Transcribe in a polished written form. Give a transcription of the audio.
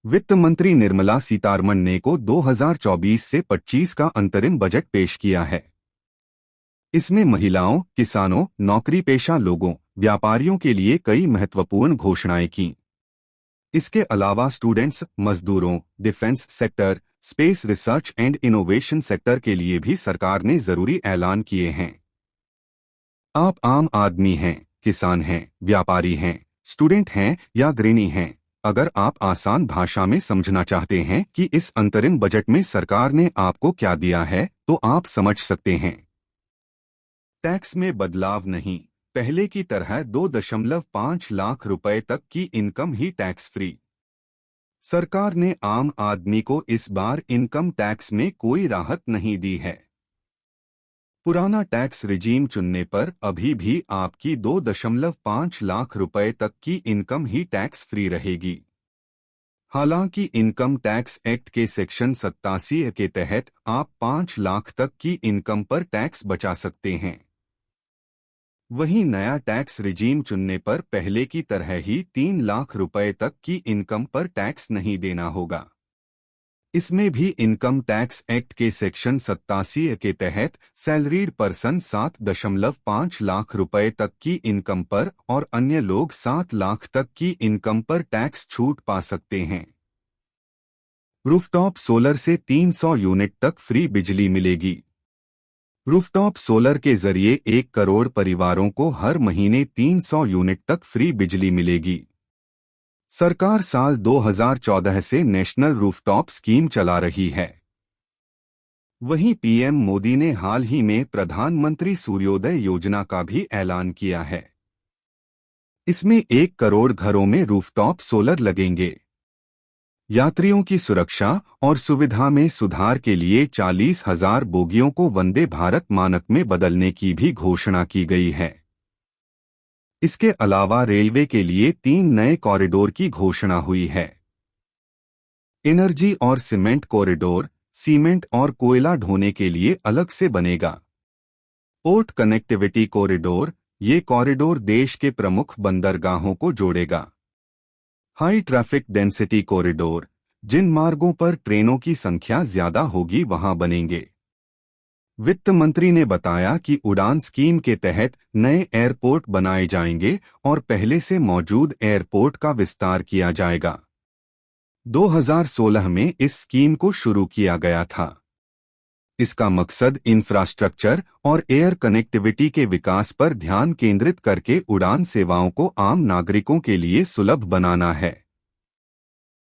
वित्त मंत्री निर्मला सीतारमण ने को 2024 से 25 का अंतरिम बजट पेश किया है। इसमें महिलाओं, किसानों, नौकरी पेशा लोगों, व्यापारियों के लिए कई महत्वपूर्ण घोषणाएं की। इसके अलावा स्टूडेंट्स, मजदूरों, defence sector, space research and innovation sector के लिए भी सरकार ने जरूरी ऐलान किए हैं। आप आम आदमी हैं, किसान हैं, व्यापारी हैं, स्टूडेंट हैं या गृहिणी हैं, अगर आप आसान भाषा में समझना चाहते हैं कि इस अंतरिम बजट में सरकार ने आपको क्या दिया है, तो आप समझ सकते हैं। टैक्स में बदलाव नहीं, पहले की तरह 2.5 लाख रुपए तक की इनकम ही टैक्स फ्री। सरकार ने आम आदमी को इस बार इनकम टैक्स में कोई राहत नहीं दी है। पुराना टैक्स रिजीम चुनने पर अभी भी आपकी 2.5 लाख रुपए तक की इनकम ही टैक्स फ्री रहेगी। हालांकि इनकम टैक्स एक्ट के सेक्शन 87 के तहत आप 5 लाख तक की इनकम पर टैक्स बचा सकते हैं। वहीं नया टैक्स रिजीम चुनने पर पहले की तरह ही 3 लाख रुपए तक की इनकम पर टैक्स नहीं देना होगा। इसमें भी इनकम टैक्स एक्ट के सेक्शन 87 के तहत सैलरीड पर्सन 7.5 लाख रुपए तक की इनकम पर और अन्य लोग 7 लाख तक की इनकम पर टैक्स छूट पा सकते हैं। रूफटॉप सोलर से 300 यूनिट तक फ्री बिजली मिलेगी। रूफटॉप सोलर के जरिए 1 करोड़ परिवारों को हर महीने 300 यूनिट तक फ्री बिजली मिलेगी। सरकार साल 2014 से नेशनल रूफटॉप स्कीम चला रही है। वहीं पीएम मोदी ने हाल ही में प्रधानमंत्री सूर्योदय योजना का भी ऐलान किया है। इसमें 1 करोड़ घरों में रूफटॉप सोलर लगेंगे। यात्रियों की सुरक्षा और सुविधा में सुधार के लिए 40,000 बोगियों को वंदे भारत मानक में बदलने की भी घोषणा की गई है। इसके अलावा रेलवे के लिए 3 नए कॉरिडोर की घोषणा हुई है। एनर्जी और सीमेंट कॉरिडोर, सीमेंट और कोयला ढोने के लिए अलग से बनेगा। पोर्ट कनेक्टिविटी कॉरिडोर, ये कॉरिडोर देश के प्रमुख बंदरगाहों को जोड़ेगा। हाई ट्रैफिक डेंसिटी कॉरिडोर, जिन मार्गों पर ट्रेनों की संख्या ज्यादा होगी वहां बनेंगे। वित्त मंत्री ने बताया कि उड़ान स्कीम के तहत नए एयरपोर्ट बनाए जाएंगे और पहले से मौजूद एयरपोर्ट का विस्तार किया जाएगा। 2016 में इस स्कीम को शुरू किया गया था। इसका मकसद इंफ्रास्ट्रक्चर और एयर कनेक्टिविटी के विकास पर ध्यान केंद्रित करके उड़ान सेवाओं को आम नागरिकों के लिए सुलभ बनाना है।